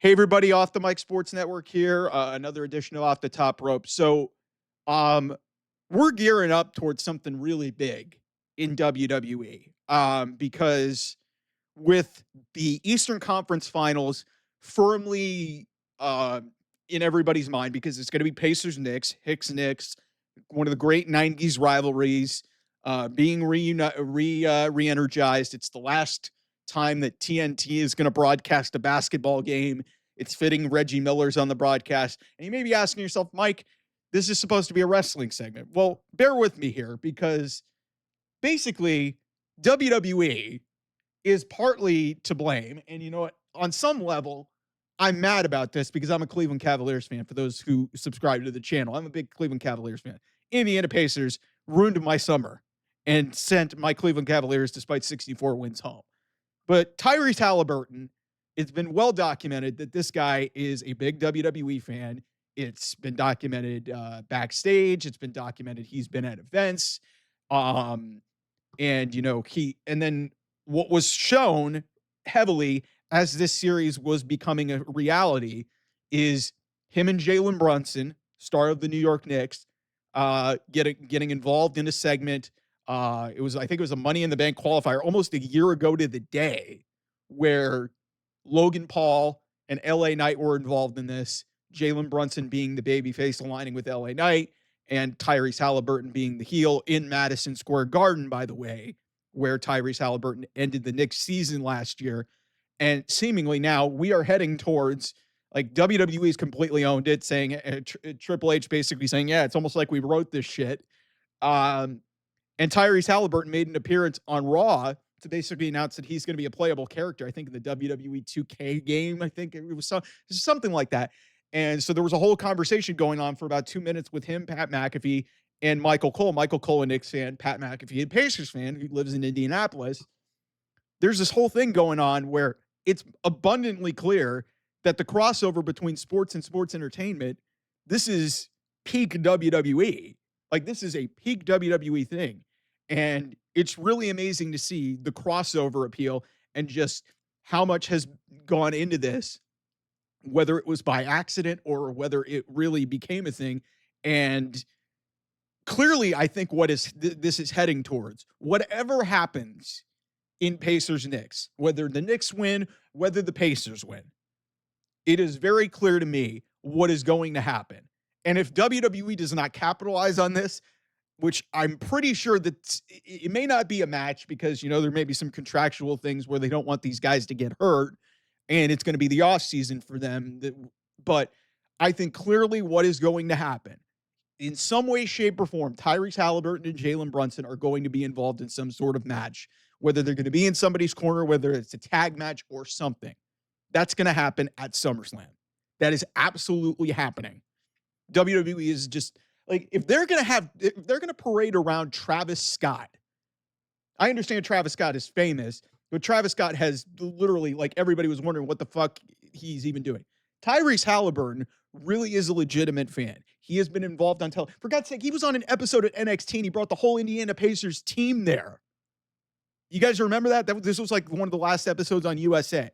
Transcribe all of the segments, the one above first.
Hey, everybody, Off the Mic Sports Network here. Another edition of Off the Top Rope. Um, we're gearing up towards something really big in WWE because with the Eastern Conference Finals firmly uh, in everybody's mind, because it's going to be Pacers Knicks, Hicks Knicks, one of the great '90s rivalries, being re-energized. It's the last time that TNT is going to broadcast a basketball game. It's fitting Reggie Miller's on the broadcast. And you may be asking yourself, Mike, this is supposed to be a wrestling segment. Well, bear with me here, because basically WWE is partly to blame. And you know what? On some level, I'm mad about this because I'm a Cleveland Cavaliers fan. For those who subscribe to the channel, I'm a big Cleveland Cavaliers fan. Indiana Pacers ruined my summer and sent my Cleveland Cavaliers, despite 64 wins, home. But Tyrese Haliburton, it's been well documented that this guy is a big WWE fan. It's been documented backstage. It's been documented he's been at events. And, you know, and then what was shown heavily as this series was becoming a reality is him and Jalen Brunson, star of the New York Knicks, getting involved in a segment. I think it was a Money in the Bank qualifier almost a year ago to the day, where Logan Paul and LA Knight were involved in this. Jalen Brunson being the babyface, aligning with LA Knight, and Tyrese Haliburton being the heel in Madison Square Garden, by the way, where Tyrese Haliburton ended the Knicks season last year. And seemingly now we are heading towards, like, WWE's completely owned it, saying Triple H basically saying, yeah, it's almost like we wrote this shit. And Tyrese Haliburton made an appearance on Raw to basically announce that he's going to be a playable character, I think in the WWE 2K game. I think it was something like that. And so there was a whole conversation going on for about 2 minutes with him, Pat McAfee, and Michael Cole. Michael Cole, a Knicks fan, Pat McAfee, a Pacers fan who lives in Indianapolis. There's this whole thing going on where it's abundantly clear that the crossover between sports and sports entertainment, this is peak WWE. Like, this is a peak WWE thing. And it's really amazing to see the crossover appeal and just how much has gone into this, whether it was by accident or whether it really became a thing. And clearly, I think this is heading towards, whatever happens in Pacers Knicks, whether the Knicks win, whether the Pacers win, it is very clear to me what is going to happen. And if WWE does not capitalize on this, which I'm pretty sure that it may not be a match, because, you know, there may be some contractual things where they don't want these guys to get hurt, and it's going to be the off season for them. But I think clearly what is going to happen, in some way, shape, or form, Tyrese Haliburton and Jalen Brunson are going to be involved in some sort of match, whether they're going to be in somebody's corner, whether it's a tag match or something. That's going to happen at SummerSlam. That is absolutely happening. WWE is just, like, if they're going to parade around Travis Scott. I understand Travis Scott is famous, but Travis Scott has literally, like, everybody was wondering what the fuck he's even doing. Tyrese Haliburton really is a legitimate fan. He has been involved on television. For God's sake, he was on an episode of NXT and he brought the whole Indiana Pacers team there. You guys remember that? This was like one of the last episodes on USA.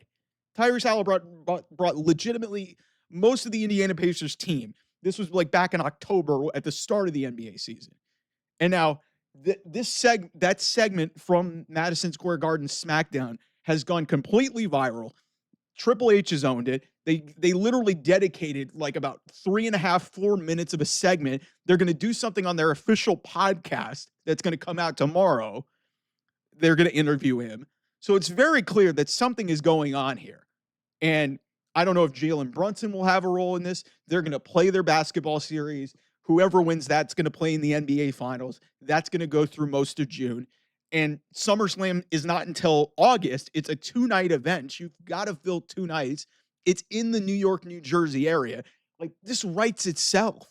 Tyrese Haliburton brought legitimately most of the Indiana Pacers team. This was like back in October at the start of the NBA season. And now that segment from Madison Square Garden SmackDown has gone completely viral. Triple H has owned it. They literally dedicated like about 3.5, 4 minutes of a segment. They're going to do something on their official podcast that's going to come out tomorrow. They're going to interview him. So it's very clear that something is going on here. And I don't know if Jalen Brunson will have a role in this. They're going to play their basketball series. Whoever wins that's going to play in the NBA Finals. That's going to go through most of June. And SummerSlam is not until August. It's a 2-night event. You've got to fill 2 nights. It's in the New York, New Jersey area. Like, this writes itself.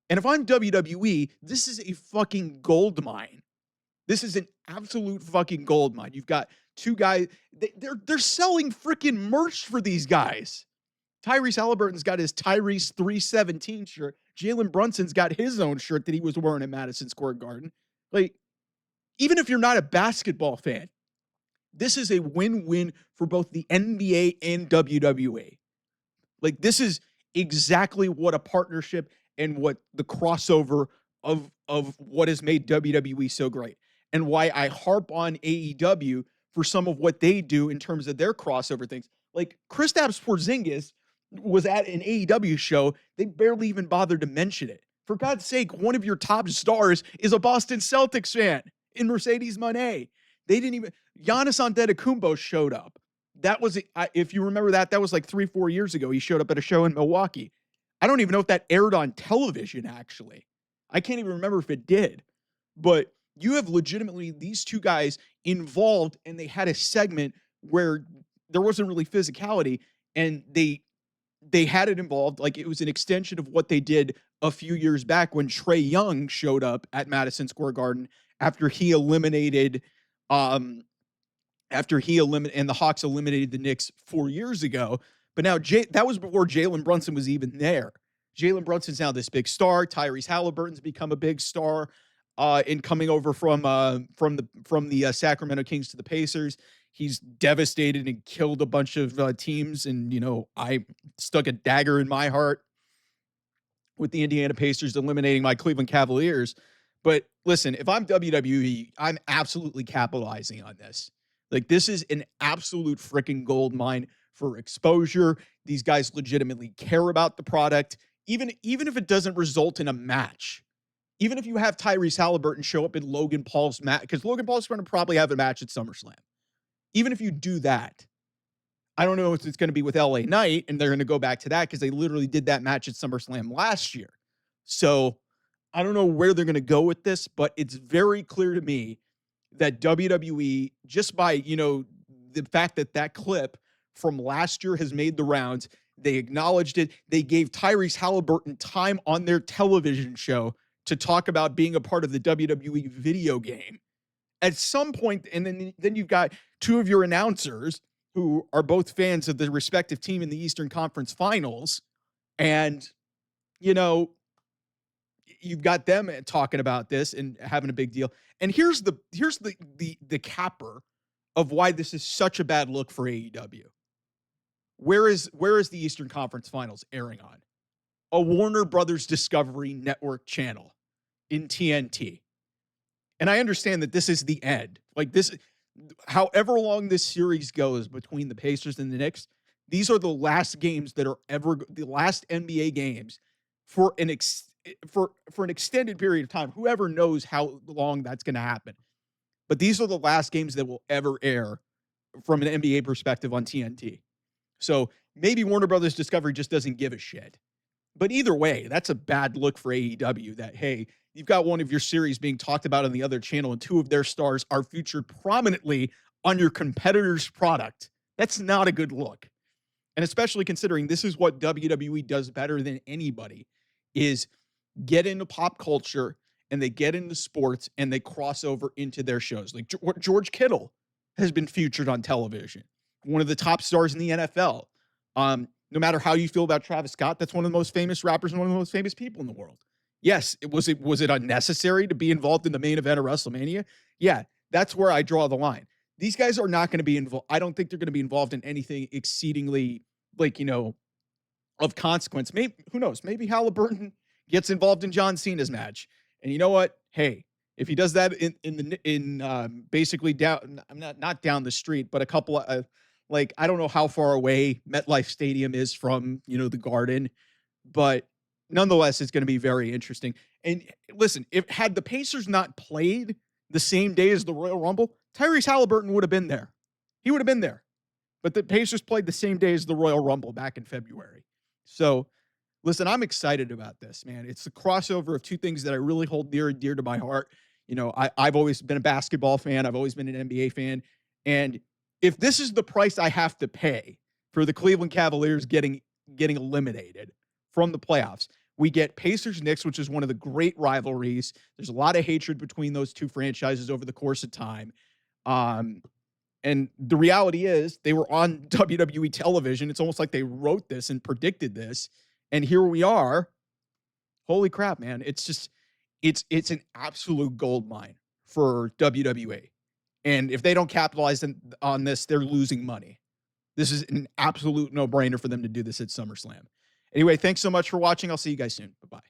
And if I'm WWE, this is a fucking gold mine. This is an absolute fucking gold mine. You've got 2 guys. They're selling freaking merch for these guys. Tyrese Haliburton's got his Tyrese 317 shirt. Jalen Brunson's got his own shirt that he was wearing at Madison Square Garden. Like, even if you're not a basketball fan, this is a win-win for both the NBA and WWE. Like, this is exactly what a partnership and what the crossover of what has made WWE so great, and why I harp on AEW for some of what they do in terms of their crossover things. Like, Kristaps Porzingis was at an AEW show. They barely even bothered to mention it. For God's sake, one of your top stars is a Boston Celtics fan in Mercedes Moné. They didn't even Giannis Antetokounmpo showed up. That was, if you remember that was like 3-4 years ago. He showed up at a show in Milwaukee. I don't even know if that aired on television, actually. I can't even remember if it did. But you have legitimately these two guys involved, and they had a segment where there wasn't really physicality, and they had it involved. Like, it was an extension of what they did a few years back when Trae Young showed up at Madison Square Garden after he eliminated and the Hawks eliminated the Knicks 4 years ago. But now that was before Jalen Brunson was even there. Jalen Brunson's now this big star. Tyrese Haliburton's become a big star in coming over from the Sacramento Kings to the Pacers. He's devastated and killed a bunch of teams. And, I stuck a dagger in my heart with the Indiana Pacers eliminating my Cleveland Cavaliers. But listen, if I'm WWE, I'm absolutely capitalizing on this. Like, this is an absolute freaking gold mine for exposure. These guys legitimately care about the product, even if it doesn't result in a match. Even if you have Tyrese Haliburton show up in Logan Paul's match, because Logan Paul's going to probably have a match at SummerSlam. Even if you do that, I don't know if it's going to be with LA Knight, and they're going to go back to that because they literally did that match at SummerSlam last year. So I don't know where they're going to go with this, but it's very clear to me that WWE, just by, the fact that clip from last year has made the rounds, they acknowledged it. They gave Tyrese Haliburton time on their television show to talk about being a part of the WWE video game. At some point, and then you've got two of your announcers who are both fans of the respective team in the Eastern Conference Finals, and, you've got them talking about this and having a big deal. And here's the capper of why this is such a bad look for AEW. Where is the Eastern Conference Finals airing on? A Warner Brothers Discovery Network channel in TNT. And I understand that this is the end. Like, this, however long this series goes between the Pacers and the Knicks, these are the last games that are the last NBA games for an extended period of time. Whoever knows how long that's going to happen. But these are the last games that will ever air from an NBA perspective on TNT. So maybe Warner Brothers Discovery just doesn't give a shit. But either way, that's a bad look for AEW that, hey, you've got one of your series being talked about on the other channel and two of their stars are featured prominently on your competitor's product. That's not a good look. And especially considering this is what WWE does better than anybody, is get into pop culture and they get into sports and they cross over into their shows. Like George Kittle has been featured on television, one of the top stars in the NFL. No matter how you feel about Travis Scott, that's one of the most famous rappers and one of the most famous people in the world. Yes, was it unnecessary to be involved in the main event of WrestleMania? Yeah, that's where I draw the line. These guys are not going to be involved. I don't think they're going to be involved in anything exceedingly, of consequence. Maybe, who knows? Maybe Haliburton gets involved in John Cena's match. And you know what? Hey, if he does that in basically down, I'm not down the street, but a couple of, I don't know how far away MetLife Stadium is from, the Garden, but nonetheless, it's going to be very interesting. And listen, had the Pacers not played the same day as the Royal Rumble, Tyrese Haliburton would have been there. He would have been there. But the Pacers played the same day as the Royal Rumble back in February. So, listen, I'm excited about this, man. It's the crossover of two things that I really hold near and dear to my heart. I've always been a basketball fan. I've always been an NBA fan. And if this is the price I have to pay for the Cleveland Cavaliers getting eliminated from the playoffs, we get Pacers-Knicks, which is one of the great rivalries. There's a lot of hatred between those two franchises over the course of time. And the reality is they were on WWE television. It's almost like they wrote this and predicted this. And here we are. Holy crap, man. It's just, it's an absolute gold mine for WWE. And if they don't capitalize on this, they're losing money. This is an absolute no-brainer for them to do this at SummerSlam. Anyway, thanks so much for watching. I'll see you guys soon. Bye-bye.